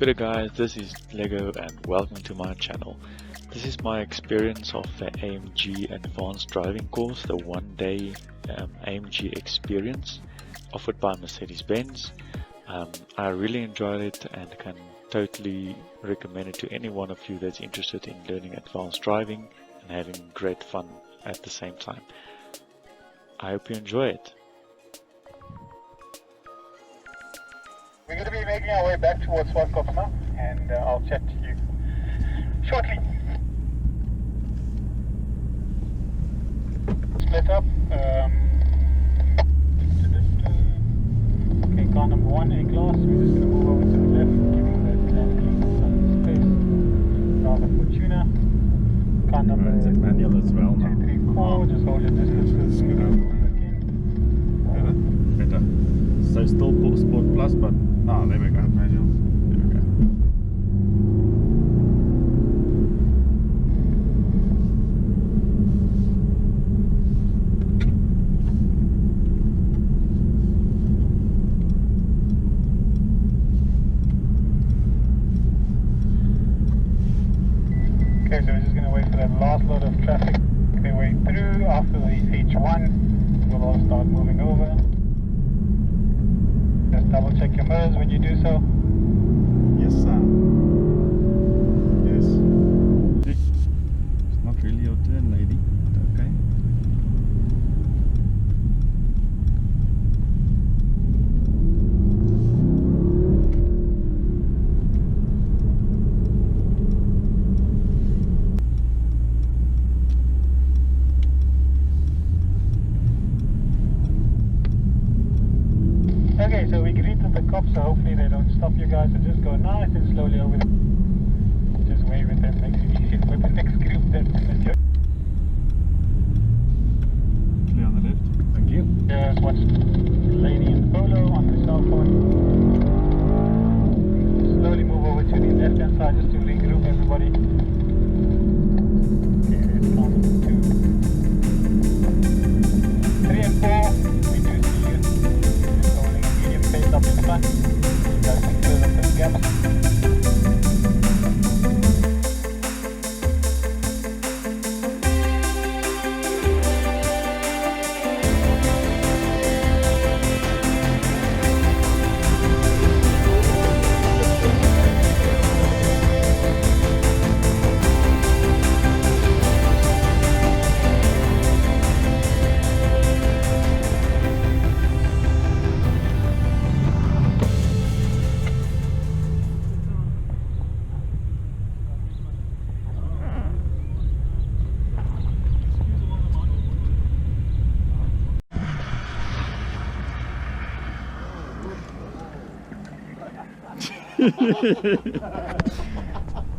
Good day guys, this is Lego and welcome to my channel. This is my experience of the AMG Advanced Driving course, the one-day AMG Experience offered by Mercedes-Benz. I really enjoyed it and can totally recommend it to any one of you that's interested in learning advanced driving and having great fun at the same time. I hope you enjoy it. We're going to be making our way back towards Swartkop now, and I'll chat to you shortly. Split up. Okay, car number 1, A-class. We're just going to move over to the left, giving the landing some space. Rather Fortuna. Car number it's a manual as well now. 2, 3, 4. Just hold your distances. We're going to go back in. Better. So still Sport Plus, but there we go. Manual. There we go. Okay, so we're just going to wait for that last lot of traffic their way through. After the H1, we'll all start moving over. Just double check your mirrors when you do so. Yes, sir. Yes. It's not really your turn, lady. But okay. Okay, so we greeted the cops, so hopefully they don't stop you guys, so just go nice and slowly over. Just wave at them, makes it easier for the next group then. Clear on the left. Thank you. Just watch the lady in the polo on the cell phone. Slowly move over to the left hand side just to regroup everybody. Okay, let's count 2, 3 and 4. We do see you. Just holding a medium pace up in front. You guys can fill up the gaps.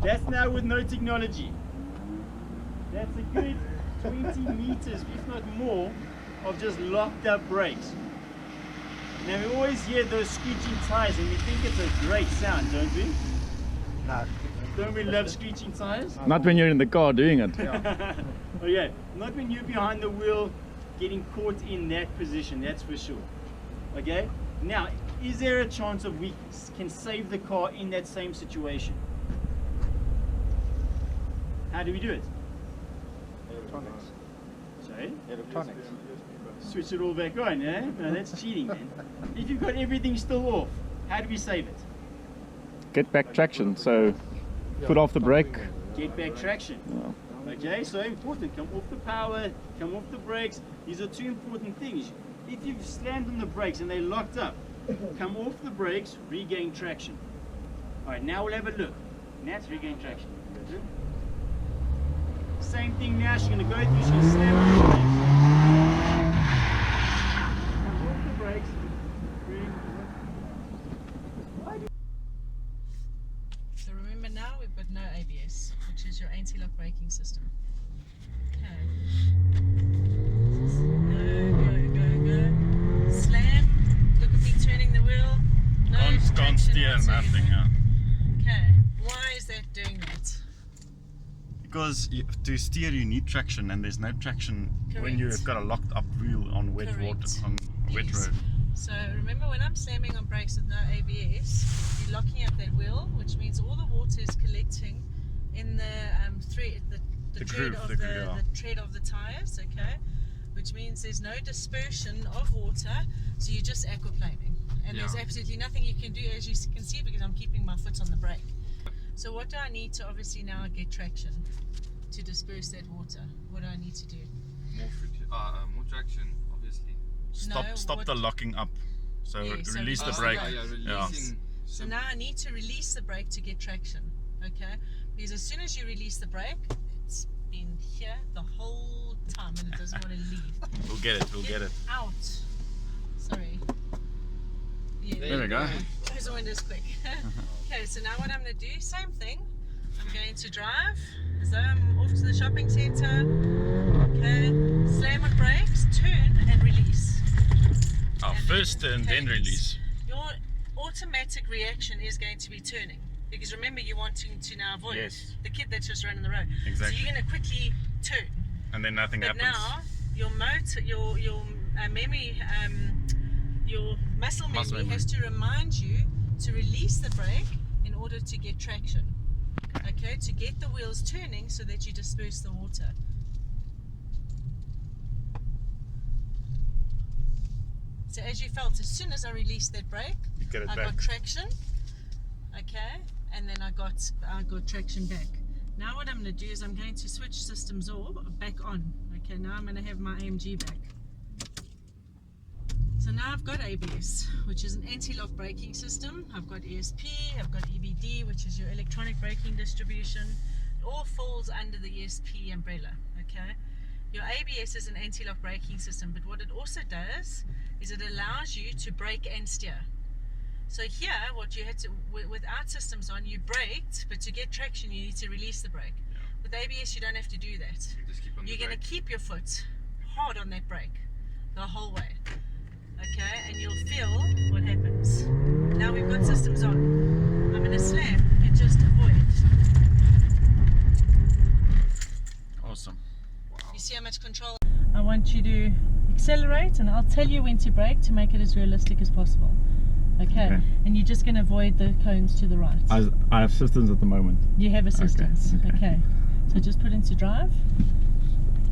That's now with no technology. That's a good 20 meters, if not more, of just locked up brakes. Now we always hear those screeching tires and we think it's a great sound, don't we? No. Don't we love screeching tires? Not when you're in the car doing it. Oh yeah, not when you're behind the wheel getting caught in that position, that's for sure. Okay? Now, is there a chance of we can save the car in that same situation? How do we do it? Electronics. Sorry? Electronics. Switch it all back on, eh? No, that's cheating, man. If you've got everything still off, how do we save it? Get back traction, so put off the brake. Get back traction. Okay, so important. Come off the power, come off the brakes. These are two important things. If you've slammed on the brakes and they're locked up, come off the brakes, regain traction. Alright, now we'll have a look. Nats, regain traction. Same thing now, she's going to go through, she's going to slam on the brakes. Come off the brakes. So remember now we've got no ABS, which is your anti-lock braking system. Okay. Go. Slam. Look at me turning the wheel. No Can't steer, traction nothing. whatsoever. Yeah. Okay. Why is that doing that? Because to steer you need traction, and there's no traction when Correct. you've got a locked up wheel on wet Correct. water, on wet Yes. road. So remember, when I'm slamming on brakes with no ABS, you're locking up that wheel, which means all the water is collecting in the tread, the tread groove, of the the, groove, yeah. the tread of the tires, okay? Which means there's no dispersion of water, so you're just aquaplaning. And there's absolutely nothing you can do, as you can see, because I'm keeping my foot on the brake. So what do I need to obviously now get traction to disperse that water? What do I need to do? More traction, obviously. Stop the locking up. So So release the release the brake. brake. Releasing. So now I need to release the brake to get traction, okay? Because as soon as you release the brake, it's been here the whole time and it doesn't want to leave. We'll get it. We'll get it. Out. Sorry. Yeah, There we go. Close the windows quick. Okay, so now what I'm going to do, same thing. I'm going to drive as though I'm off to the shopping centre. Okay, slam on brakes, turn and release. Oh, And first turn, then release. Your automatic reaction is going to be turning, because remember, you're wanting to now avoid Yes. the kid that's just running the road. Exactly. So you're going to quickly turn. And then nothing But happens. now your motor, your memory, your muscle memory has to remind you to release the brake in order to get traction. Okay, to get the wheels turning so that you disperse the water. So as you felt, as soon as I released that brake, You get it I back. got traction. Okay, and then I got traction back. Now what I'm going to do is I'm going to switch systems back on. Okay, now I'm going to have my AMG back. So now I've got ABS, which is an anti-lock braking system. I've got ESP, I've got EBD, which is your electronic braking distribution. It all falls under the ESP umbrella, okay? Your ABS is an anti-lock braking system, but what it also does is it allows you to brake and steer. So here, what you had to, without systems on, you braked, but to get traction, you need to release the brake. With ABS, you don't have to do that. Just keep on the You're going to brake. keep your foot hard on that brake the whole way. Okay, and you'll feel what happens. Now we've got systems on. I'm going to slam and just avoid. Awesome. You see how much control? I want you to accelerate, and I'll tell you when to brake to make it as realistic as possible. Okay, and you're just going to avoid the cones to the right. I have systems at the moment. You have assistance. Okay. Okay. So just put into drive.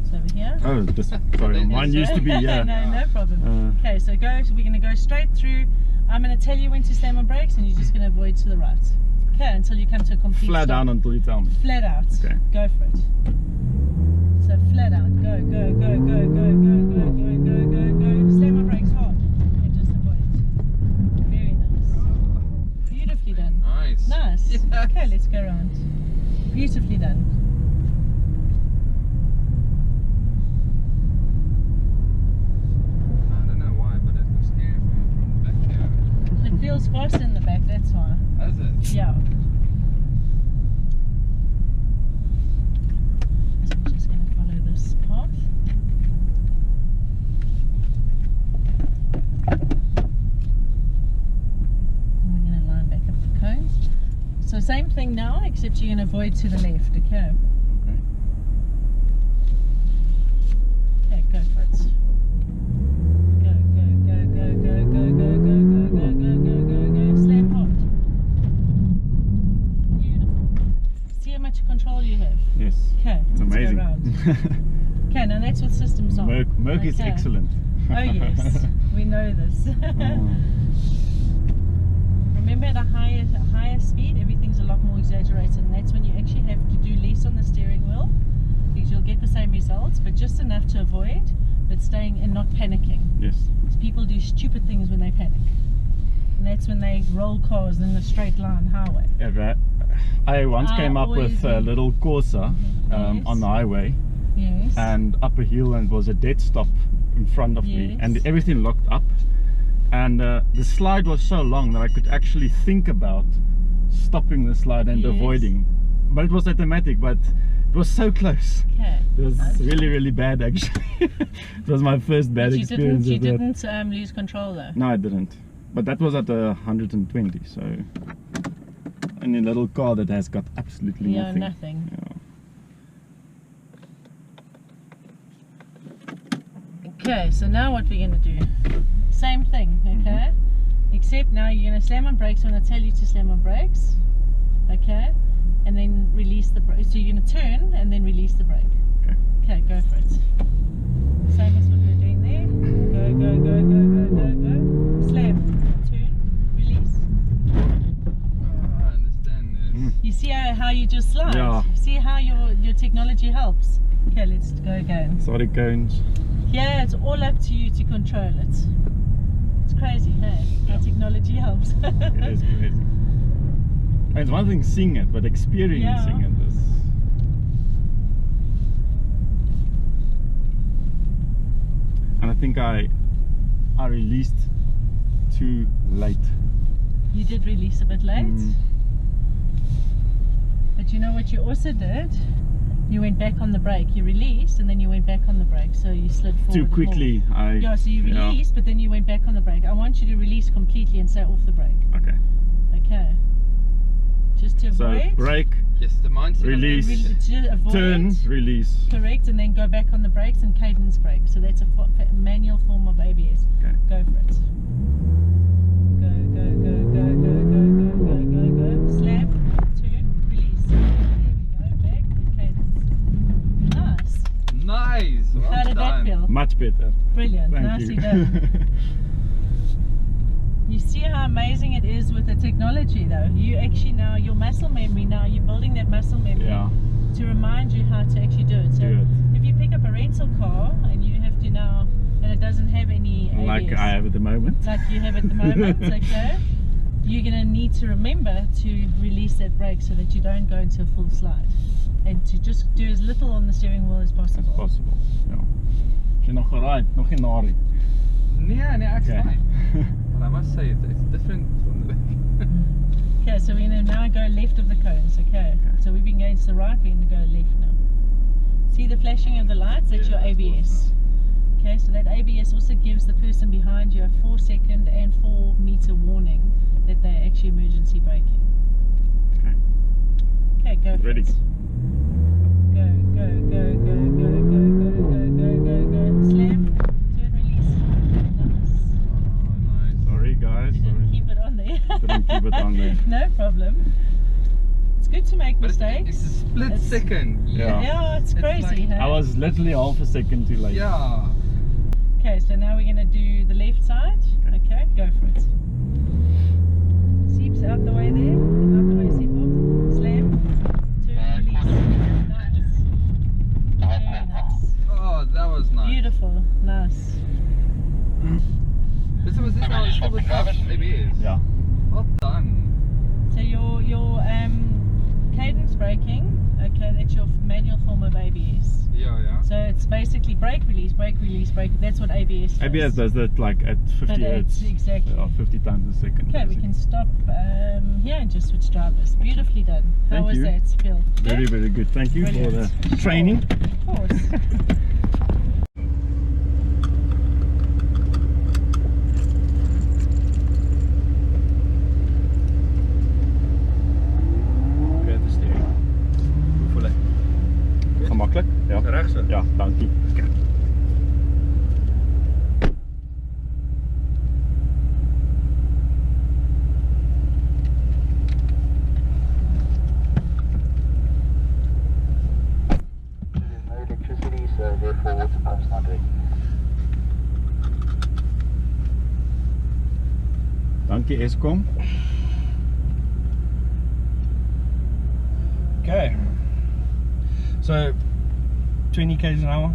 It's over here. Oh, just sorry. Mine used to be no, no problem. Okay, so we're going to go straight through. I'm going to tell you when to slam on brakes, and you're just going to avoid to the right. Okay, until you come to a complete flat stop. down until you tell me. Flat out. Okay. Go for it. So flat out. Go, go, go, go, go, go, go, go, go, go, go. Slam on brakes hard and just avoid. Very nice. Beautifully done. Nice. Nice. Okay, let's go around. Beautifully done. I don't know why, but it was scary from the back here. It feels faster in the back, that's why. Has it? Yeah. So we're just going to follow this path. And we're going to line back up the cones. So same thing now, except you're going to avoid to the left, okay? Okay, go for it. Go, go, go, go, go, go, go, go, go, go, go, go, go, go. Slam hard. Beautiful. See how much control you have? Yes. Okay, It's let's amazing. go around. Okay, now that's what systems are. Merc is Okay. excellent. Oh yes, we know this. Remember, at a higher speed, everything's a lot more exaggerated, and that's when you actually have to do less on the steering wheel, because you'll get the same results, but just enough to avoid, but staying and not panicking. Yes. Because people do stupid things when they panic, and that's when they roll cars in a straight line highway. Yeah, right. I once came up with a little Corsa Yes. on the highway, Yes. and up a hill, and was a dead stop in front of me, Yes. and everything locked up, and the slide was so long that I could actually think about stopping the slide and Yes. avoiding, but it was automatic, but it was so close. Okay. It was really, really bad actually. It was my first bad But experience you with that. didn't lose control though. No, I didn't, but that was at 120, so in a little car that has got absolutely Yeah, nothing. nothing. Yeah. Okay, so now what we're going to do, same thing, okay? Except now you're going to slam on brakes when I tell you to slam on brakes, okay? And then release the brake. So you're going to turn and then release the brake. Okay, go for it. Same as what we were doing there. Go, go, go, go, go, go, go. Slam, turn, release. I understand this. You see how you just slide? Yeah. See how your technology helps? Okay, let's go again. Sorry, cones. Yeah, it's all up to you to control it. It's crazy, hey? How technology helps. It is crazy. And it's one thing seeing it, but experiencing it is. And I think I released too late. You did release a bit late. But you know what you also did? You went back on the brake. You released and then you went back on the brake. So you slid forward. Too quickly. More. Yeah, so you released, but then you went back on the brake. I want you to release completely and stay off the brake. Okay. Okay. Just to So avoid. brake, Yes, the mindset. Release. To avoid. turn, release. Correct, and then go back on the brakes and cadence brake. So that's a manual form of ABS. Okay. Go for it. Go, go, go, go, go, go, go, go, go, go. Slam, turn, release. There we go, back, cadence. Nice. Nice. Well How did that done. feel? Much better. Brilliant. Thank Nicely you. done. You see how amazing it is with the technology though. You actually now, your muscle memory now, you're building that muscle memory Yeah. to remind you how to actually do it. So Do it. if you pick up a rental car and you have to now, and it doesn't have any ABS, Like I have at the moment. like you have at the moment, okay, you're going to need to remember to release that brake so that you don't go into a full slide. And to just do as little on the steering wheel as As possible. possible. Ja. As jy nog geraai, nog geen nari. Nee, it's Okay. fine. But I must say, it's different from the back. Okay, so we're going to now go left of the cones, okay? So we've been going to the right, we're going to go left now. See the flashing of the lights? That's your Yeah, that's ABS. Okay, so that ABS also gives the person behind you a 4-second and 4-meter warning that they're actually emergency braking. Okay. Okay, go for Ready. it. Go, go, go, go, go, go, go, go, go, go, go. Slam, turn, release. Nice. Oh, nice. Sorry guys. You didn't Sorry. keep it on there. Didn't keep it on there. No problem. It's good to make But mistakes. it's a split It's- second. Yeah. Yeah, it's It's crazy, like- hey? I was literally half a second too late. Yeah. Okay, so now we're going to do the left side. Okay, go for it. Seeps out the way there. Out the way, seep up. Slam. Turn, release. Nice. Very nice. Oh, that was nice. Beautiful. Nice. This was still without ABS. Yeah. Well done. So your cadence braking, okay, that's your manual form of ABS. Yeah. So it's basically brake, release, brake, release, brake. That's what ABS does. ABS does that like at 50 But it's hertz. exactly. 50 times a second. Okay, we basically. can stop here and just switch drivers. Beautifully done. How Thank was you. that, Phil? Very, very good. Thank you Brilliant. for the training. Of course. Okay, the steering. Hoe voel hy? Gemakkelijk? Ja. Reg so. Ja, dankie. There's no electricity, so therefore water pump's not working. Dankie Eskom. Okay, so 20 k's an hour,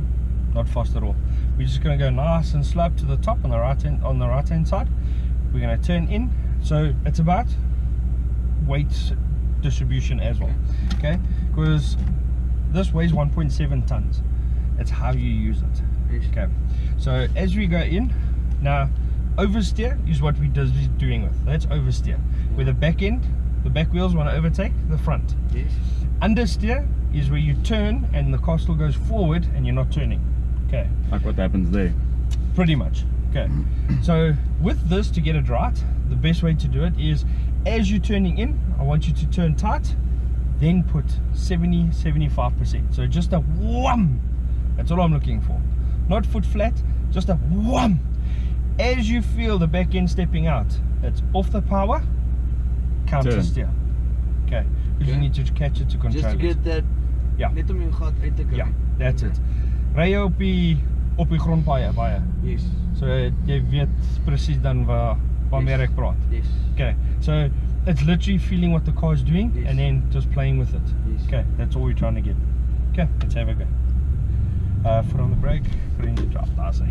not fast at all. We're just going to go nice and slow up to the top on the right hand side. We're going to turn in, so it's about weight distribution as well. Okay, because this weighs 1.7 tons. It's how you use it. Okay, so as we go in now, oversteer is what we're doing with. That's oversteer. Where the back end, the back wheels want to overtake the front. Yes. Understeer is where you turn and the car still goes forward and you're not turning. Okay, Like what happens there. pretty much. Okay, so with this, to get it right, the best way to do it is as you're turning in, I want you to turn tight, then put 70-75%. So just a wham. That's all I'm looking for. Not foot flat, just a wham. as you feel the back end stepping out, it's off the power, counter Turn. steer. Okay, because you need to catch it to control Just to it. get that. Ja. Net om jou gat uit te kry. Ja, that's it. Ry jy op die grondpaaie baie. Yes. So jy weet presies dan waarmee ek praat. Yes. Okay, so it's literally feeling what the car is doing Yes. and then just playing with it. Yes. Okay, that's all we're trying to get. Okay, let's have a go. Foot on the brake, put into drive. That's it.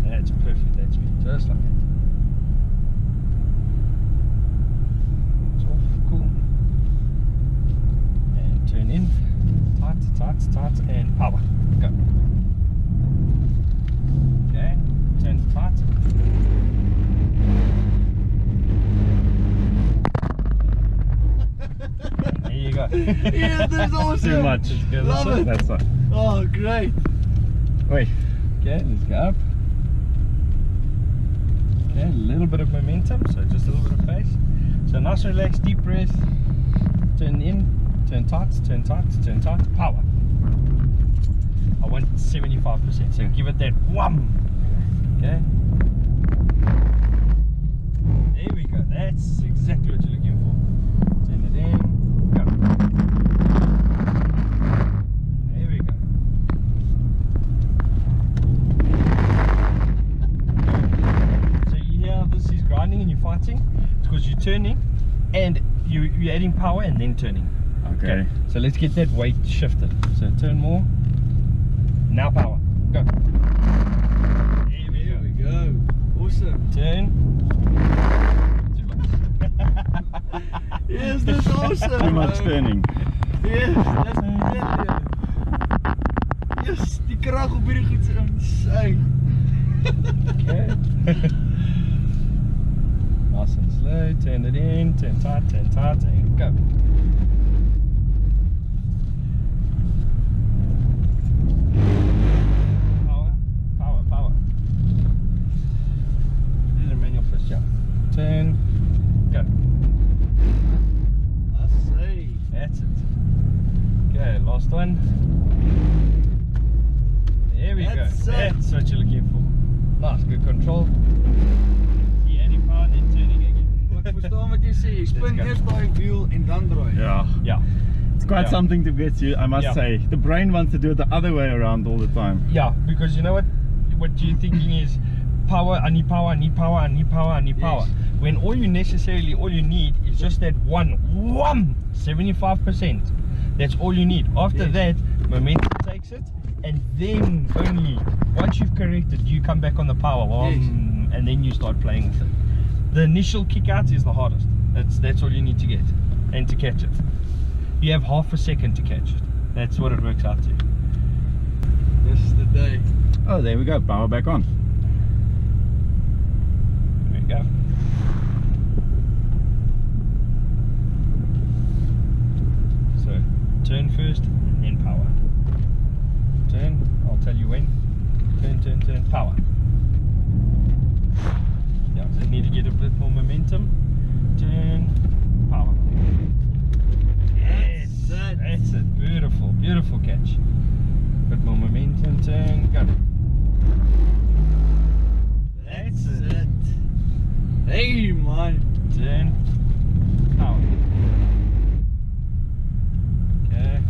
That's perfect, that's me, just like that. It's off, cool. And turn in, tight, and power. Go. Okay, turn tight. There you go. Yeah, that's awesome. Too much. Love it. That's it. Oh, great. Wait. Okay, let's go up. Okay, a little bit of momentum, so just a little bit of pace. So nice, relaxed, deep breath. Turn in, turn tight, power. I want 75%, so give it that wham. Okay. There we go, that's exactly what you're looking for. Turn it in, go. There we go. So you hear how this is grinding and you're fighting? It's because you're turning and you're adding power and then turning. Okay. So let's get that weight shifted. So turn more. Now power. Go. There we Here we go. Awesome. Turn. Yes, that's awesome. Too much turning. Yes, that's brilliant. Yes, die krag op hierdie goed se insane. Okay. Nice and slow. Turn it in. Turn tight, and go. Power. This is a manual first, yeah. Turn. Go. I say. That's it. Okay, last one. There we That's go. it. That's what you're looking for. Nice, good control. See, adding power, then turning again. Ek verstaan wat jy sê. Jy spin Let's go. eers daai wiel en dan draai. Yeah. Yeah. It's quite Yeah. something to get you, I must Yeah. say. The brain wants to do it the other way around all the time. Yeah, because you know what you're thinking is power, I need power. Yes. When all you need is just that one 75%. That's all you need. After Yes. that, momentum takes it, and then only once you've corrected, you come back on the power, Yes. and then you start playing with it. The initial kick out is the hardest. That's all you need to get, and to catch it. You have half a second to catch it. That's what it works out to. This is the day. Oh, there we go. Power back on. There we go. So turn first and then power. Turn, I'll tell you when. Turn, power. Yeah, so you need to get a bit more momentum. Turn, power. Yes, that's it. Beautiful catch. Bit more momentum, turn, go. That's it. Hey man. Turn, power. Okay.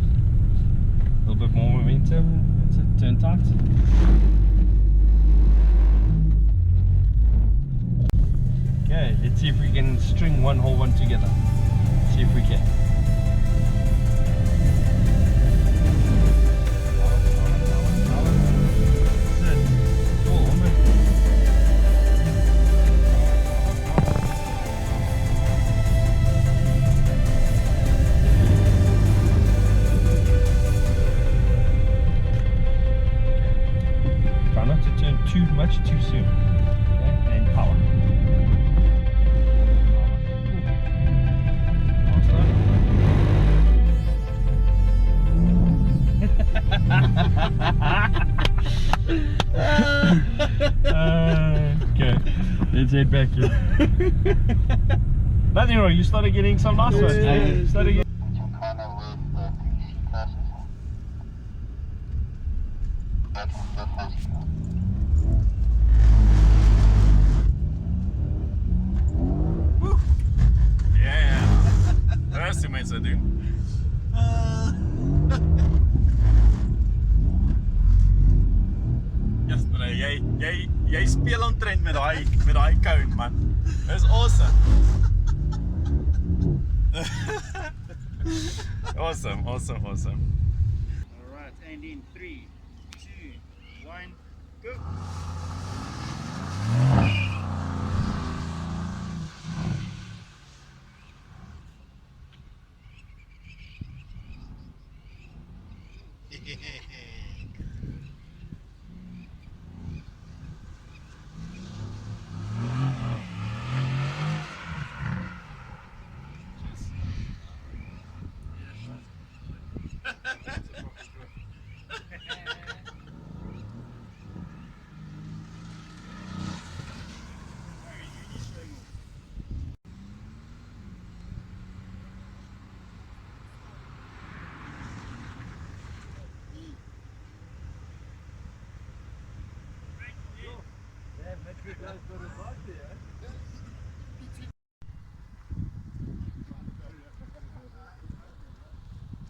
A little bit more momentum. That's it. Turn tight. Okay, let's see if we can string one whole one together. See if we can. That's it. Cool, almost. Try not to turn too much too soon. Okay, and power. Last one. Okay, let's head back here. Nothing wrong, you started getting some nice ones. Yeah. You started getting Put your corner with the 3 C-Class Daar is die mensen doen. Yes, jy speel omtrent met daai cone, man. Dis awesome. Awesome. Alright, and in 3, 2, 1, go!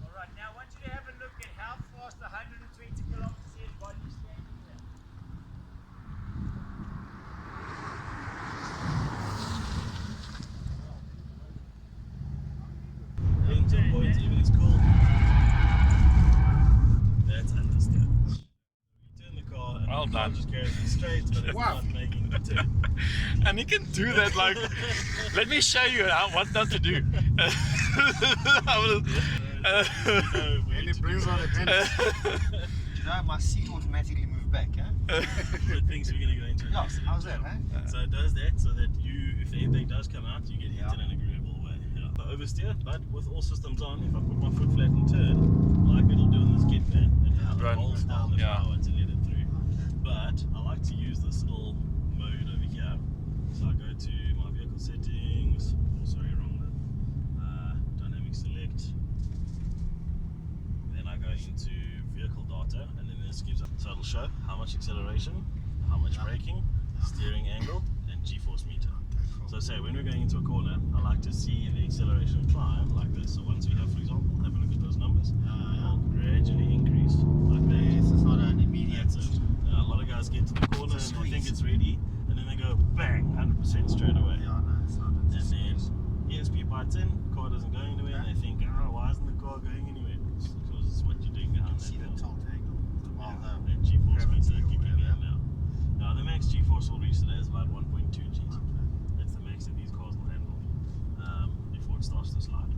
Alright, now I want you to have a look at how fast 120 kilometers is while you're standing there. Engine point even is cool. That's understood. You turn the car and the car just carries it straight, but it's not making the turn. And he can do that, like, let me show you what not to do. And it brings on a benefit. You know, my seat automatically moved back, huh? It thinks we're going to go into an Yeah, accident. how's that, huh? So it does that so that you, if the airbag does come out, you get hit in an agreeable way. Yeah. Oversteer, but with all systems on, if I put my foot flat and turn, like it'll do in this kit van, it holds down the power to let it through. But I like to use this little mode over here. So I go to my vehicle settings, dynamic select. Then I go into vehicle data, and then this gives up. So it'll show how much acceleration, how much braking, steering angle, and G-force meter. So say when we're going into a corner, I like to see the acceleration climb like this. So once we have, for example, have a look at those numbers, it'll gradually increase like that. Yes, it's not an immediate. A lot of guys get to the corner and they think it's ready, and then they go bang, 100% straight away. Yeah, no, it's not. And then ESP bites in, car doesn't go anywhere, and they think, oh, why isn't the car going anywhere? Because it's what you're doing behind that See the wheel. tilt angle. And G-force meter kicking in now. Now the max G-force we'll reach today is about 1.2 G. That's the max that these cars will handle before it starts to slide.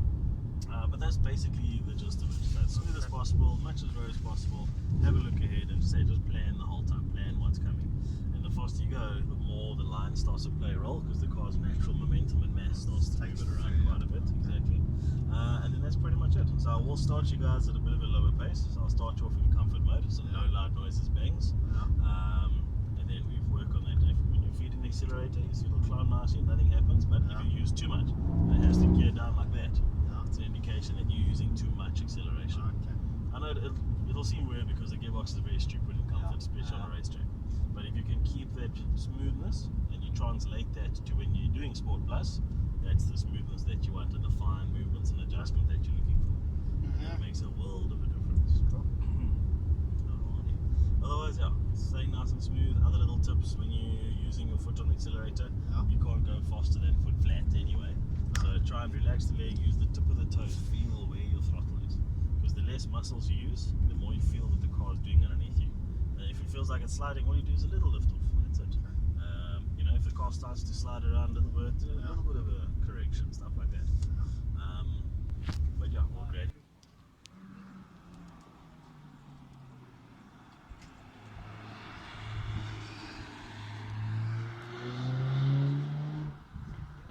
But that's basically the gist of it. So as smooth as possible, much as road as possible. Have a look ahead and say just plan the whole time, plan what's coming. And the faster you go, the more the line starts to play a role because the car's natural momentum and mass starts to move it around quite a bit. Exactly. And then that's pretty much it. So I will start you guys at a bit of a lower pace. So I'll start you off in comfort mode, so no loud noises, bangs. And then we work on that. When you feed in the accelerator, you see it'll climb nicely, nothing happens. But if you use too much, it has to gear down like that. It's an indication that you're using too much acceleration. I know it'll seem weird because the gearbox is very stupid in comfort, especially on a racetrack. But if you can keep that smoothness and you translate that to when you're doing Sport Plus, that's the smoothness that you want and the fine movements and adjustment that you're looking for. That makes a world of a difference. Otherwise, yeah, stay nice and smooth. Other little tips when you're using your foot on the accelerator, you can't go faster than foot flat anyway. So try and relax the leg, use the tip of the toes, feel where your throttle is. Because the less muscles you use, the more you feel what the car is doing underneath you. And if it feels like it's sliding, all you do is a little lift off. That's it. You know, if the car starts to slide around a little bit of a correction, stuff like that. But yeah, all great.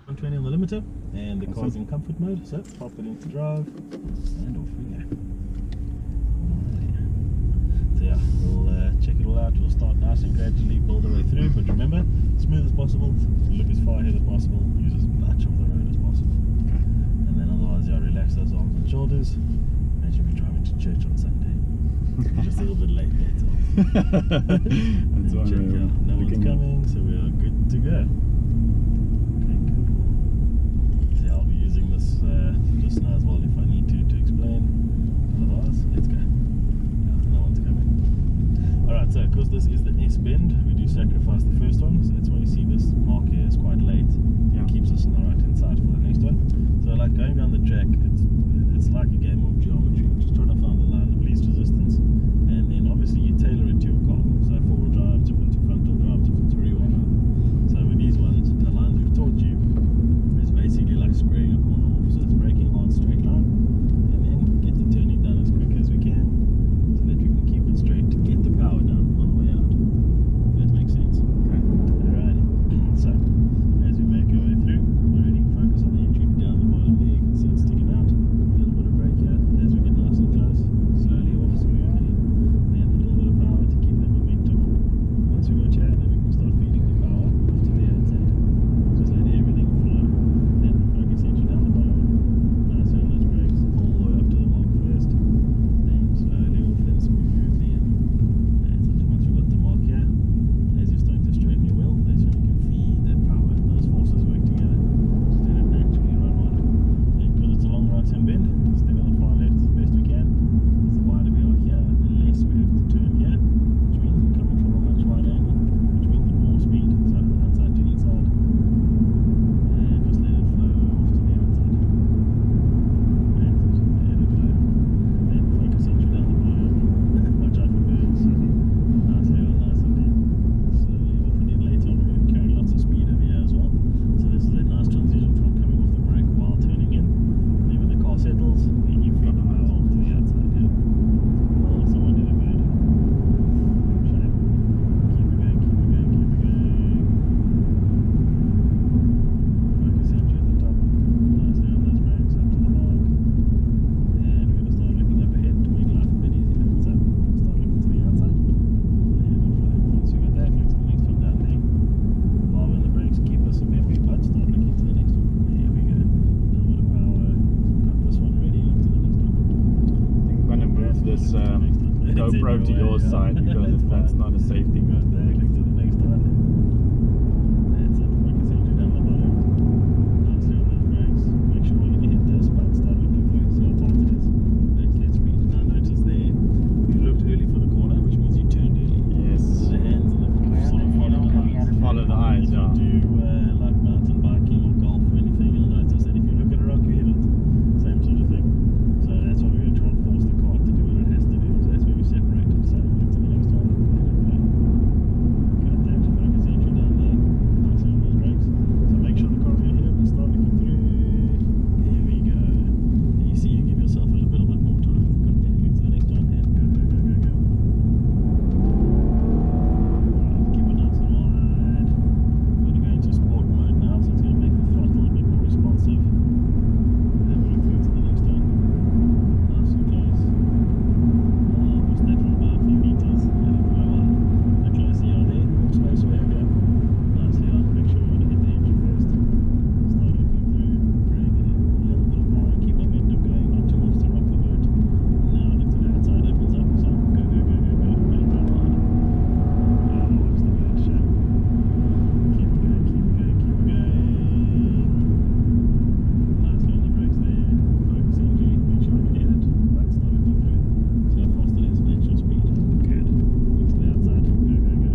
On the limiter, and the car's in comfort mode, so pop it into drive, and off we go. So yeah, we'll check it all out, we'll start nice and gradually build our way through, but remember, smooth as possible, look as far ahead as possible, use as much of the road as possible. And then otherwise, yeah, relax those arms and shoulders, as you'll be driving to church on Sunday. Just a little bit late later. That's why Check we're out. No one's looking- coming, so we are good to go. Okay, cool. See, I'll be using this just now as well if I need to explain. Otherwise, let's go. Yeah, no one's coming. Alright, so because this is the S bend, we do sacrifice the first one, so that's why you see this mark here is quite late. Yeah. It keeps us on the right hand side for the next one. So like going down the track, it's like a game of geometry, just trying to find the line of least resistance, and then obviously you tailor it to your car. So four-wheel drive, different to front-wheel drive, different to rear-wheel drive. So with these ones, the lines we've taught you is basically like squaring a corner off. So it's braking hard straight line, and then get the turning done as quick as we can, so that we can keep it straight to get the power down on the way out. If that makes sense. Okay. Alrighty. So as we make our way through, already focus on the entry down the bottom there. You can see it sticking out. A little bit of brake here as we get nice and close. Slowly off smoothly. Then a little bit of power to keep that momentum. Once we got here, then we can start feeding the power off to the outside. Just let everything flow. Then focus entry down the bottom. Nice on those brakes all the way up to the mark first. Then slowly off and smoothly in. That's it. Once we've got the mark here, as you're starting to straighten your wheel, that's when you can feed that power. Those forces work together to let it naturally run on. Then because it's a long right hand bend, stick on the far left as best we can. Because the wider we are here, the less we have to turn here, which means we're coming from a much wider angle, which means more speed. So outside to inside, and just let it flow off to the outside. That's it. Let it flow. Then focus entry down the bottom. Watch out for birds. Nice here, nice and deep. Slowly off, and then later on we're carrying lots of speed over here as well. So this is a nice transition from coming off the brake while turning in. Then when the car settles, then you feed the power off to the outside. Yeah. Oh, someone did a bird. Shame. Keep it going, keep it going, keep it going. Focus entry at the top. Nicely on those brakes up to the mark. And we're going to start looking up ahead to make life a bit easier. So start looking to the outside. Once we got that, look to the next one down there. While we're on the brakes, keep us in memory, but start looking to the next one. There we go. Now what a power. Got this one ready, look to the next one. I think I'm gonna move this GoPro to your side because that's not a safety. Got that, look to the next one. That's it, focus entry down the bottom. Nicely on those brakes. Make sure when you hit this, but start looking through, see how tight it is. Let speed. Now notice there, you looked early for the corner, which means you turned early. Yes. So the hands and the sort of follow the eyes. Follow the eyes, If yeah. you do like mountain biking or golf or anything, you'll notice that if you look at a rock, you hit it. Same sort of thing. So that's why we're going to try and force the car to do what it has to do. So that's where we separate it. So look to the next one. Got that. Focus entry down there. Nice on those brakes. So make sure the car's going to hit it and start looking through. There we go. You see, you give yourself a little bit more time. Got that. Look to the next one and go, go, go, go, go. Alright, keep it nice and wide. We're going to go into sport mode now, so it's going to make the throttle a bit more responsive. And we'll look through to the next one. Nice and close. Almost that one by a few meters. Let it flow wide. How close you are there? More space where you go. Nicely on. Make sure you want to hit the engine first. Start looking through. Bring it in. A little bit of power. Keep momentum going. Not too much to rock the boat. Now look to the outside. Opens up. So go, go, go, go, go. Let it run wide. Looks the bad shape. Keep it going, keep it going, keep it going. Nicely on the brakes there. Focus entry. Make sure you hit it. But start looking through. See how fast it is. Match your speed. Good. Look to the outside. Go, go, go.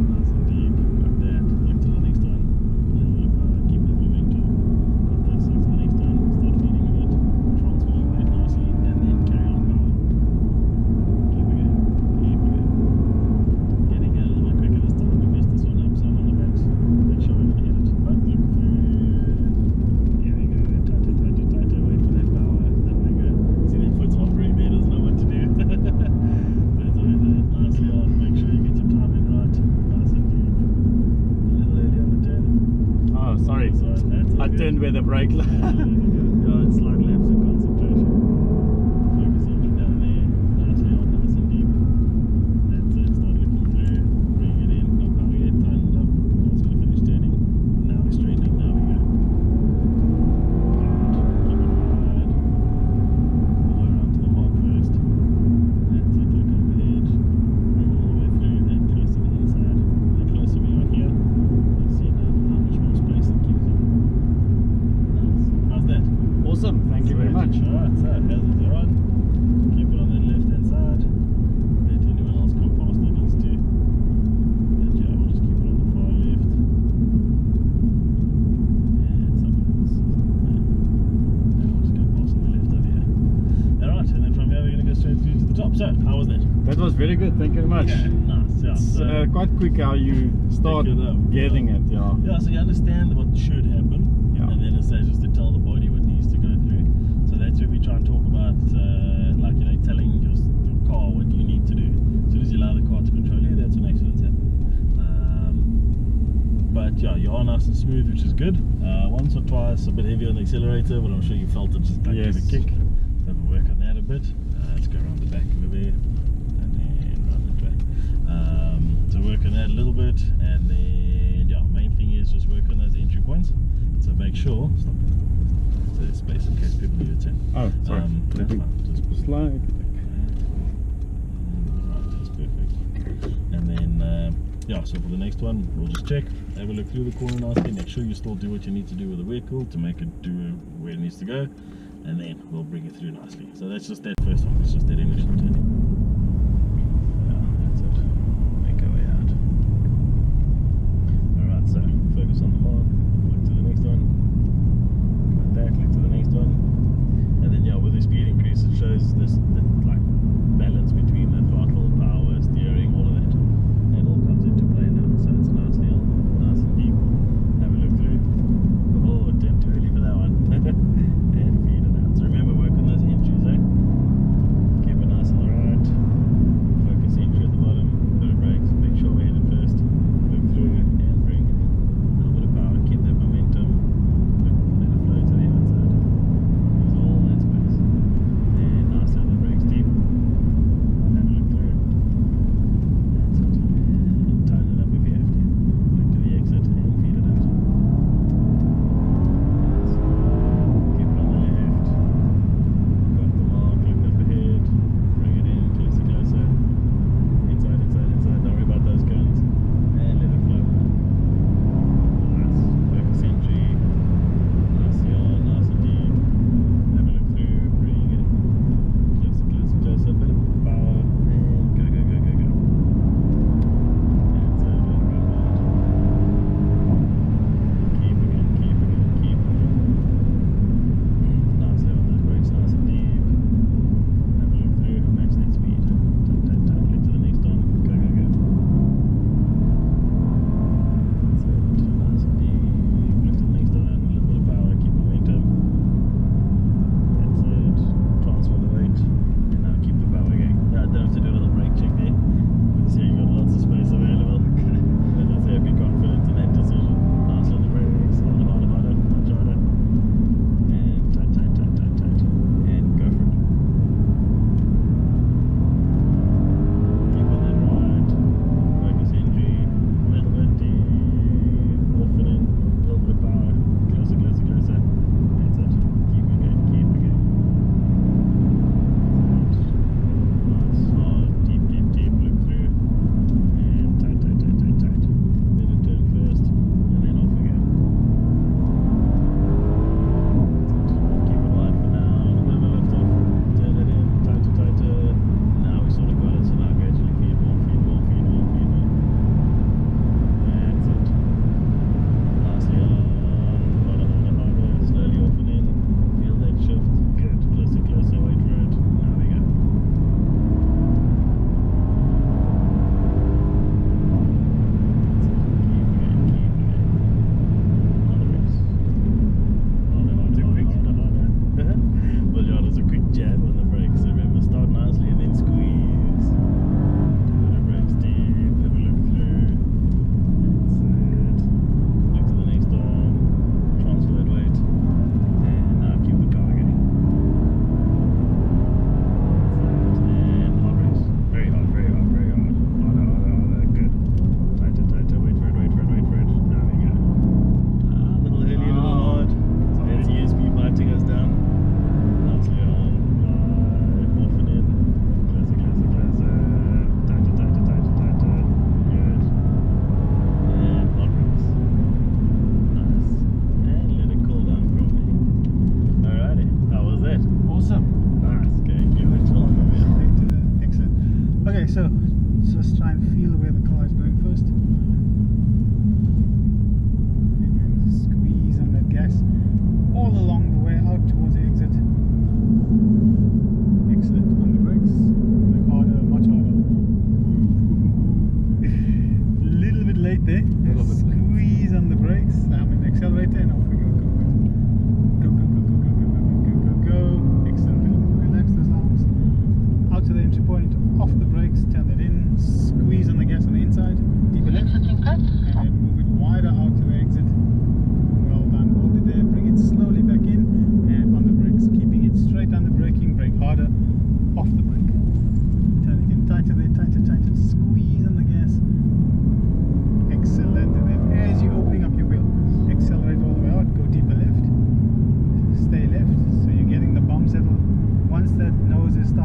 Nice and deep. Got that. Look to the next one. A little bit of power. Keep the momentum. Got this. Look to the next one. Start feeding a bit. Transferring that nicely. And then carry on power. Keep it going. Keep it going. Getting out a little bit quicker this time. We messed this one up some on the brakes. Make sure we're going to hit it. But look through. Here we go. Tighter, tighter, tighter. Wait for that power. There we go. See that foot's hovering there. Doesn't know what to do. That's always it. Nicely on. Make sure you get your timing right. Nice and deep. A little early on the turn. Oh, sorry. That's all right. That's all I good. turned where the brake Yeah, it's slight lapse in concentration. Focus entry down there. Nicely on, nice and deep. That's it. Start looking through. Bring it in. No power yet. Tighten it up. It's going to finish turning. Now we're straightening. Now we go. Good. Keep it wide. All the way around to the mark first. Awesome. Thank you very much. Alright, so hazards are on. Keep it on the left hand side. Let anyone else come past who needs to. And yeah, we'll just keep it on the far left. And someone else. And we'll just go past on the left over here. Alright, and then from here we're going to go straight through to the top. So, how was that? That was very good. Thank you very much. Yeah, nice. Yeah, It's so, quite quick how you start Pick it up. getting it. Yeah. yeah, so you understand what should happen. Yeah. And then it's just to tell the body what needs to go through. So that's where we try and talk about, like, you know, telling your car what you need to do. As soon as you allow the car to control you, that's when accidents happen. But yeah, you are nice and smooth, which is good. Once or twice, a bit heavy on the accelerator, but I'm sure you felt it just like Yes. give a kick. So we'll work on that a bit. Let's go around the back of there, and then around that way. So work on that a little bit, and then yeah, main thing is just work on those entry points. So make sure, stop. So there's space in case people need to turn. Oh, sorry. That's fine. Just push Slide. Right, that's perfect. And then, yeah, so for the next one, we'll just check, have a look through the corner nicely, make sure you still do what you need to do with the vehicle to make it do where it needs to go, and then we'll bring it through nicely. So that's just that first one, it's just that initial turning. Yeah, that's it. Make our way out. Alright, so focus on the mark, look to the next one, like that, look to the next one, and then yeah, with the speed increase it shows this like balance between the throttle, power, steering, all of that. It all comes into play now, so it's a nice deal, nice and deep. Have a look through. Oh, it turned too early for that one. And feed it out. So remember, work on those entries, eh? Keep it nice on the right.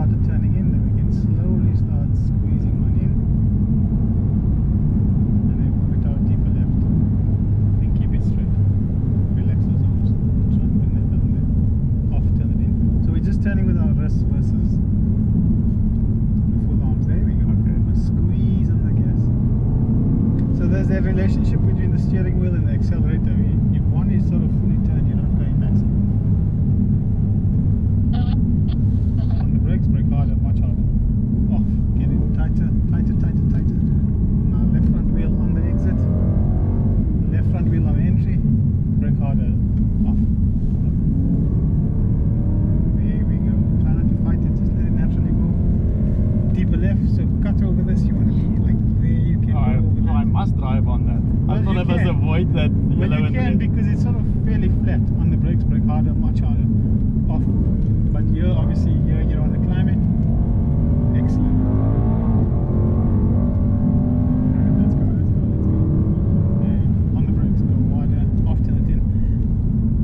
started turning in, then we can slowly start squeezing one in. And then move it out deeper left. Then keep it straight. Relax those arms. Try and bring that down there. Off, turn it in. So we're just turning with our wrists versus the full arms. There we go. Okay. A squeeze on the gas. So there's that relationship between the steering wheel and the accelerator. If one is sort of fully turned, you're not going back. On the brakes, brake harder, much harder. Off, get it tighter, tighter, tighter, tighter. Now left front wheel on the exit, left front wheel on the entry, brake harder, off. There we go. Try not to fight it, just let it naturally go. Deeper left, so cut over this. You want to be like there, you can go over that. I must drive on that. I Well, thought you I must can. avoid that. Well, yellow you and can red. because it's sort of fairly flat on the brakes, brake harder, much harder, off. But you're obviously here, you're on the climate. Excellent. Alright, let's go, let's go, let's go. And on the brakes, go wider, off, turn it in.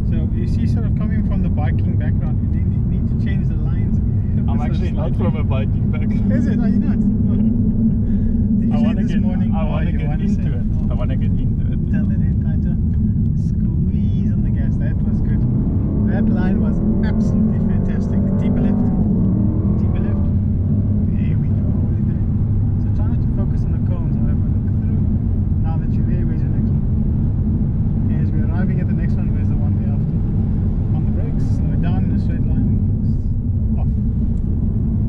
So you see, sort of coming from the biking background, you need to change the lines. I'm actually not from a biking background. Is it? Are you not? Did you say this morning? I want to you get wanna into say- it. Oh. I want to get into it. Turn it in tighter. Squeeze on the gas. That was good. That line was absolutely fantastic. Deeper left. Deeper left. There we go. Right there. So try not to focus on the cones. However, look through. Now that you're there, where's your next one? As we're arriving at the next one, where's the one there after? On the brakes. Slow it down in a straight line. Off.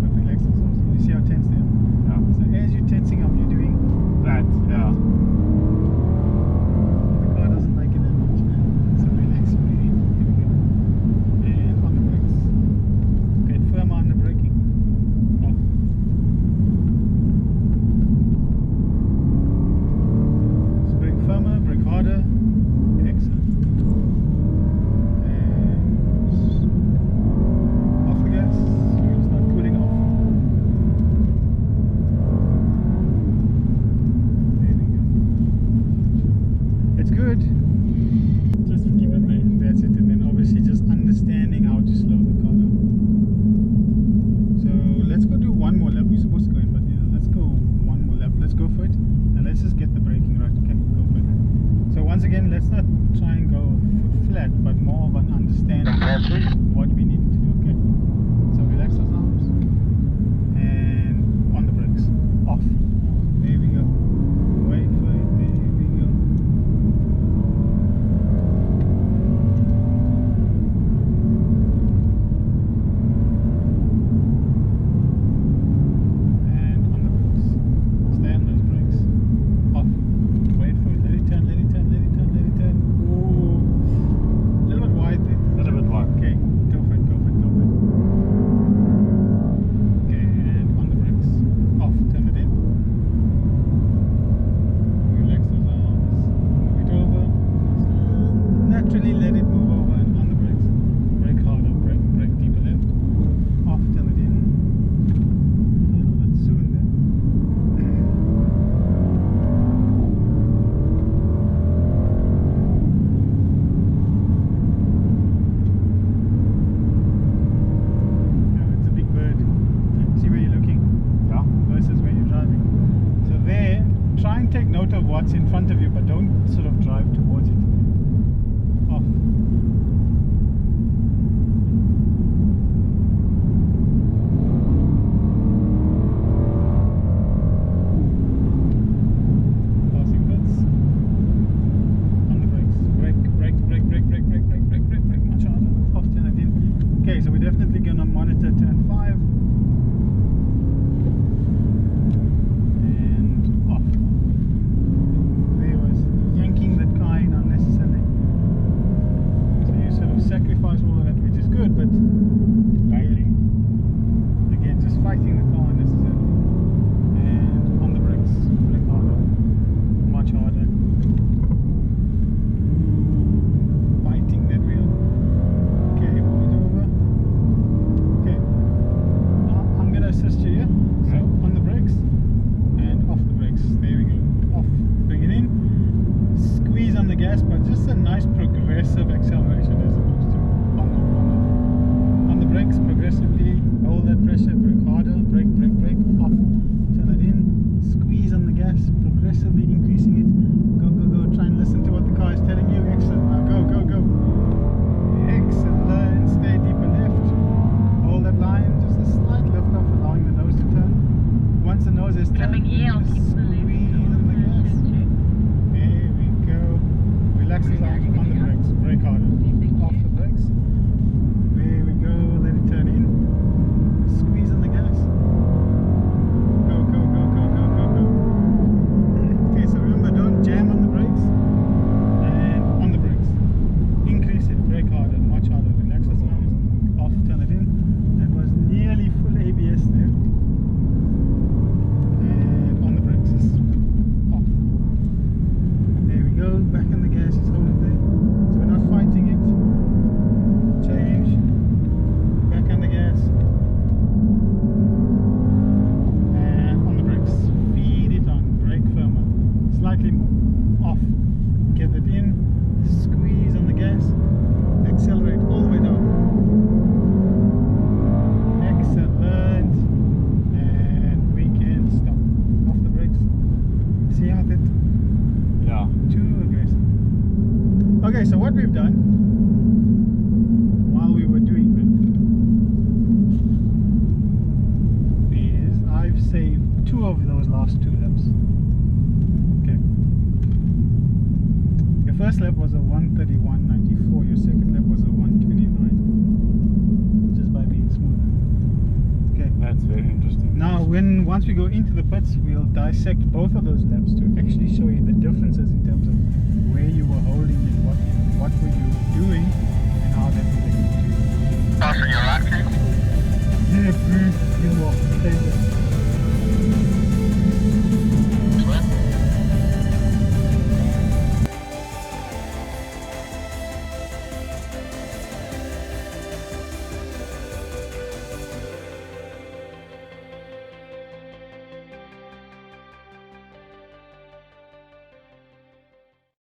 But relax themselves. You see how tense they are? Yeah. So as you're tensing up, you're doing That, yeah. the car doesn't like it that much, man. So relax, breathe. Here we go. And on the brakes. Get firmer on the braking. Off. So brake firmer, brake harder. Excellent. And off the gas. Wheels start cooling off. There we go. It's good. Just keep it there. That's it, and then obviously just understanding how to slow the car down. So let's go do one more lap. We're supposed to go in, but let's go one more lap. Let's go for it, and let's just get the braking right. Okay, go for it. So once again, let's not try and go foot flat, but more of an understanding what we need to do. Okay. So relax those arms, and on the brakes, off. There we go. Wait for it. There we go. And on the brakes. Stay on those brakes. Off. Wait for it. Let it turn, let it turn, let it turn, let it turn. Ooh. A little bit wide there. A little bit wide. Okay, go for it. once we go into the pits, we'll dissect both of those laps to actually show you the differences